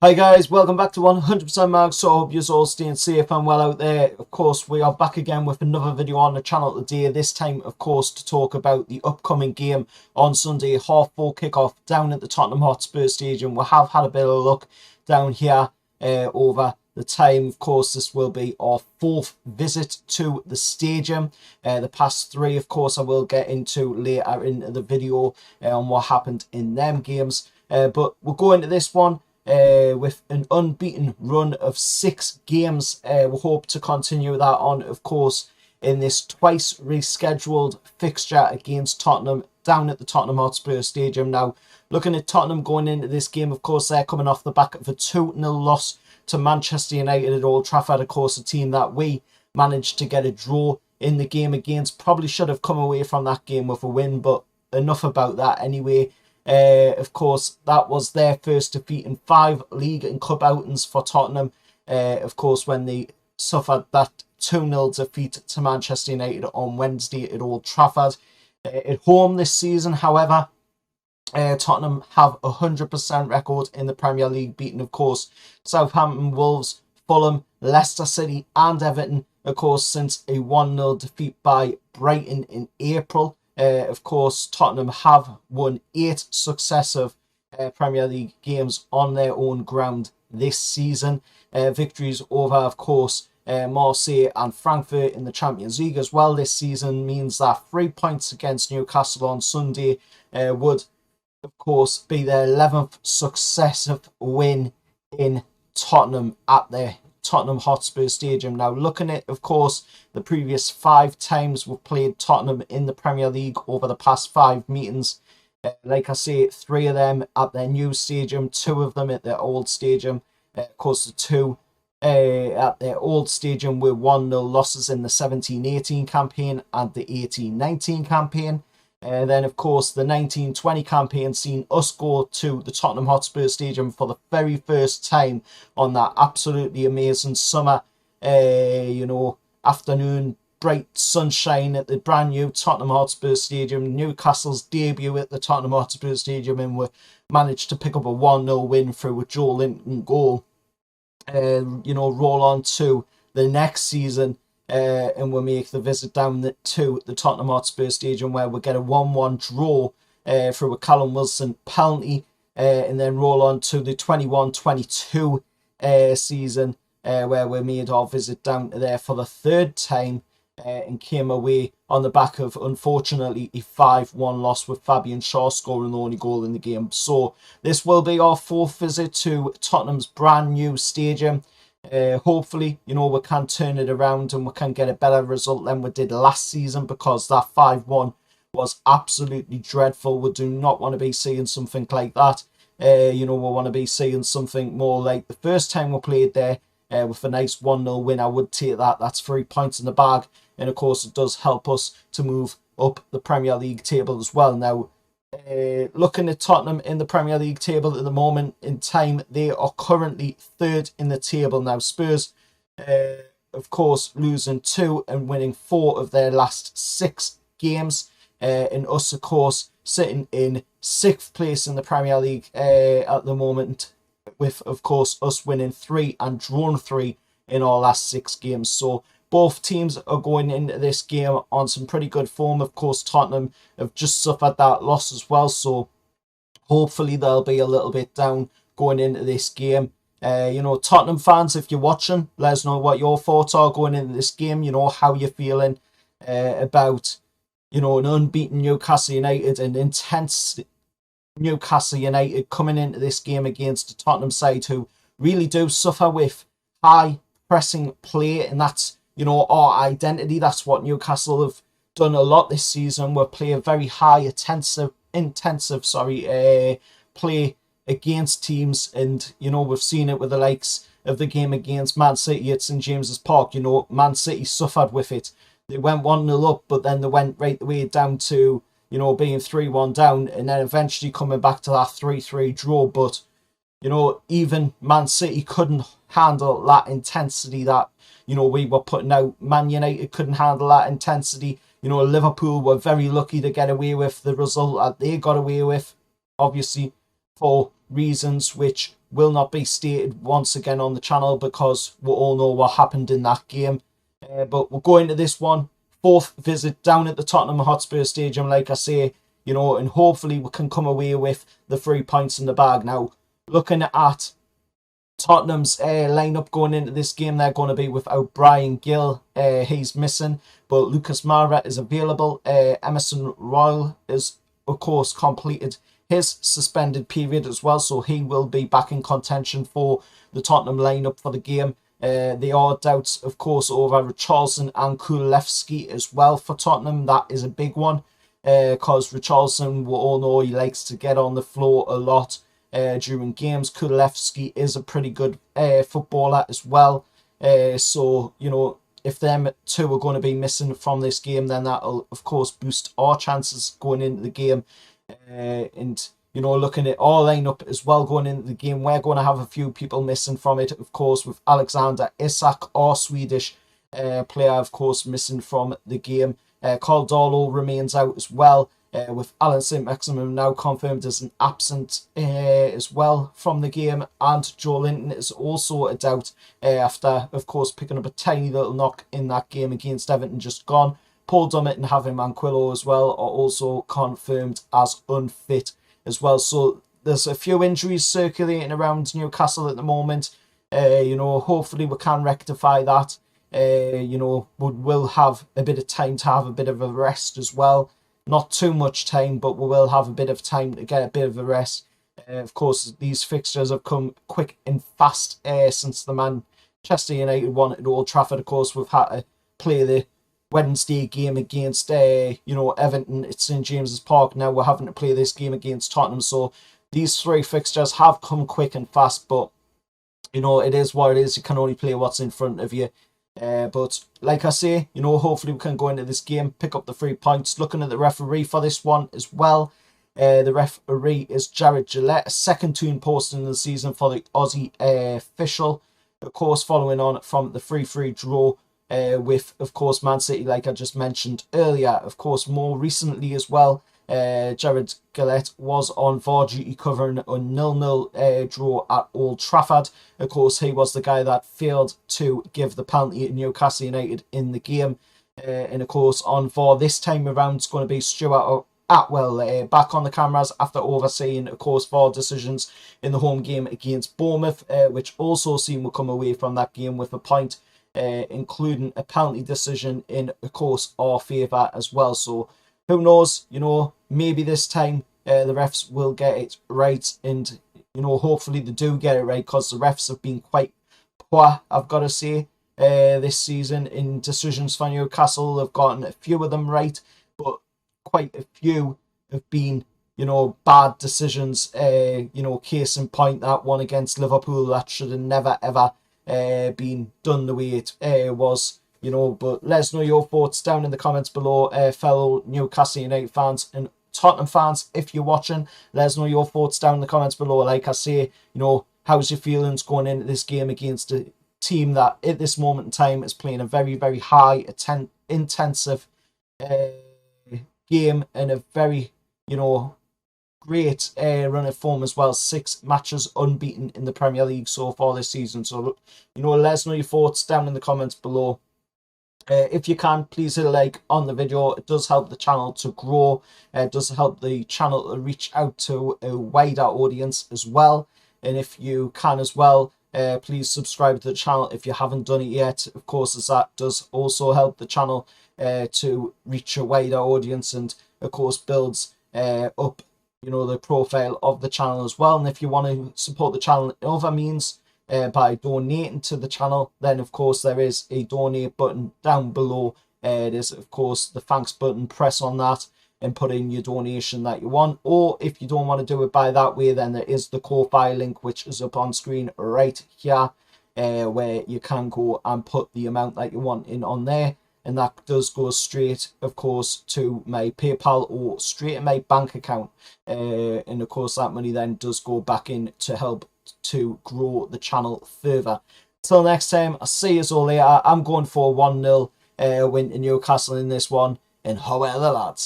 Hi guys, welcome back to 100% Mark. So I hope you're all staying safe and well out there. Of course, we are back again with another video on the channel today. This time, of course, to talk about the upcoming game on Sunday, 4:30 kickoff down at the Tottenham Hotspur Stadium. We have had a bit of a look down here over the time. Of course, this will be our fourth visit to the stadium. The past three, of course, I will get into later in the video on what happened in them games. But we'll go into this one. With an unbeaten run of 6 games. We hope to continue that on, of course, in this twice rescheduled fixture against Tottenham down at the Tottenham Hotspur Stadium. Now, looking at Tottenham going into this game, of course, they're coming off the back of a 2-0 loss to Manchester United at Old Trafford. Of course, a team that we managed to get a draw in the game against. Probably should have come away from that game with a win, but enough about that anyway. Of course, that was their first defeat in 5 league and club outings for Tottenham. Of course, when they suffered that 2-0 defeat to Manchester United on Wednesday at Old Trafford. At home this season, however, Tottenham have a 100% record in the Premier League, beating, of course, Southampton, Wolves, Fulham, Leicester City and Everton, of course, since a 1-0 defeat by Brighton in April. Of course, Tottenham have won 8 successive Premier League games on their own ground this season. Victories over, of course, Marseille and Frankfurt in the Champions League as well this season means that 3 points against Newcastle on Sunday would, of course, be their 11th successive win in Tottenham at their Tottenham Hotspur Stadium. Now, looking at, of course, the previous 5 times we've played Tottenham in the Premier League over the past 5 meetings, like I say, 3 of them at their new stadium, 2 of them at their old stadium. Of course, the 2 at their old stadium were 1-0 losses in the 17-18 campaign and the 18-19 campaign. Then, of course, the 19-20 campaign seen us go to the Tottenham Hotspur Stadium for the very first time on that absolutely amazing summer, afternoon, bright sunshine at the brand new Tottenham Hotspur Stadium. Newcastle's debut at the Tottenham Hotspur Stadium, and we managed to pick up a 1-0 win through a Joe Linton goal. Roll on to the next season. And we'll make the visit down to the Tottenham Hotspur Stadium where we'll get a 1-1 draw through a Callum Wilson penalty, and then roll on to the 21-22 season where we made our visit down to there for the 3rd time and came away on the back of, unfortunately, a 5-1 loss with Fabian Schär scoring the only goal in the game. So this will be our 4th visit to Tottenham's brand new stadium. Hopefully, we can turn it around and we can get a better result than we did last season, because that 5-1 was absolutely dreadful. We do not want to be seeing something like that. We want to be seeing something more like the first time we played there with a nice 1-0 win. I would take that. That's 3 points in the bag. And of course, it does help us to move up the Premier League table as well. Now, looking at Tottenham in the Premier League table at the moment in time, they are currently 3rd in the table. Now, Spurs, of course, losing 2 and winning 4 of their last 6 games. And us, of course, sitting in 6th place in the Premier League at the moment, with, of course, us winning 3 and drawn 3 in our last 6 games. So both teams are going into this game on some pretty good form. Of course, Tottenham have just suffered that loss as well, so hopefully they'll be a little bit down going into this game. Tottenham fans, if you're watching, let us know what your thoughts are going into this game. How you're feeling about, an unbeaten Newcastle United and intense Newcastle United coming into this game against the Tottenham side who really do suffer with high pressing play, and that's our identity. That's what Newcastle have done a lot this season. We'll play a very high intensive play against teams, and we've seen it with the likes of the game against Man City at St James's Park. Man City suffered with it. They went 1-0 up, but then they went right the way down to being 3-1 down, and then eventually coming back to that 3-3 draw. But even Man City couldn't handle that intensity that we were putting out. Man United couldn't handle that intensity. Liverpool were very lucky to get away with the result that they got away with, obviously for reasons which will not be stated once again on the channel because we all know what happened in that game. But we'll go into this one. Fourth visit down at the Tottenham Hotspur Stadium, like I say, you know, and hopefully we can come away with the 3 points in the bag. Now, looking at Tottenham's lineup going into this game, they're going to be without Brian Gill. He's missing, but Lucas Moura is available. Emerson Royal is, of course, completed his suspended period as well, so he will be back in contention for the Tottenham lineup for the game. There are doubts, of course, over Richarlison and Kulevski as well for Tottenham. That is a big one because Richarlison, we all know he likes to get on the floor a lot during games. Kulevski is a pretty good footballer as well. So, you know, if them two are going to be missing from this game, then that'll, of course, boost our chances going into the game. And, you know, looking at our lineup as well going into the game, we're going to have a few people missing from it, of course, with Alexander Isak, our Swedish player, of course, missing from the game. Carl Darlow remains out as well, with Alan St-Maximin now confirmed as an absent as well from the game. And Joe Linton is also a doubt after, of course, picking up a tiny little knock in that game against Everton just gone. Paul Dummett and Javi Manquillo as well are also confirmed as unfit as well. So there's a few injuries circulating around Newcastle at the moment. You know, hopefully we can rectify that. You know, we will have a bit of time to have a bit of a rest as well. Not too much time, but we will have a bit of time to get a bit of a rest. Of course, these fixtures have come quick and fast since the Manchester United one at Old Trafford. Of course, we've had to play the Wednesday game against, you know, Everton at St James's Park. Now we're having to play this game against Tottenham. So these 3 fixtures have come quick and fast, but, you know, it is what it is. You can only play what's in front of you. But like I say, you know, hopefully we can go into this game, pick up the 3 points. Looking at the referee for this one as well. The referee is Jared Gillette, a second tune post in the season for the Aussie official. Of course, following on from the 3-3 draw with, of course, Man City, like I just mentioned earlier. Of course, more recently as well, Jared Gillette was on VAR duty covering a 0-0 draw at Old Trafford. Of course, he was the guy that failed to give the penalty to Newcastle United in the game. And of course, on VAR this time around, it's going to be Stuart Atwell back on the cameras after overseeing, of course, VAR decisions in the home game against Bournemouth, which also seemed to come away from that game with a point, including a penalty decision in, of course, our favour as well. So who knows, you know, maybe this time the refs will get it right, and, you know, hopefully they do get it right, because the refs have been quite poor, I've got to say, this season in decisions for Newcastle. They've gotten a few of them right, but quite a few have been, you know, bad decisions. You know, case in point, that one against Liverpool, that should have never ever been done the way it was. You know, but let us know your thoughts down in the comments below, fellow Newcastle United fans and Tottenham fans. If you're watching, let us know your thoughts down in the comments below. Like I say, you know, how's your feelings going into this game against a team that at this moment in time is playing a very, very high, intensive game, and a very, you know, great run of form as well. 6 matches unbeaten in the Premier League so far this season. So, you know, let us know your thoughts down in the comments below. If you can, please hit a like on the video. It does help the channel to grow. It does help the channel to reach out to a wider audience as well. And if you can as well, please subscribe to the channel if you haven't done it yet. Of course, as that does also help the channel to reach a wider audience, and of course builds up, you know, the profile of the channel as well. And if you want to support the channel in other means, by donating to the channel, then of course there is a donate button down below. It is, of course, the thanks button. Press on that and put in your donation that you want. Or if you don't want to do it by that way, then there is the Ko-Fi link, which is up on screen right here, where you can go and put the amount that you want in on there. And that does go straight, of course, to my PayPal or straight to my bank account. And of course, that money then does go back in to help to grow the channel further. Till next time, I'll see you all later. I'm going for a 1-0 win to Newcastle in this one. And how are the lads?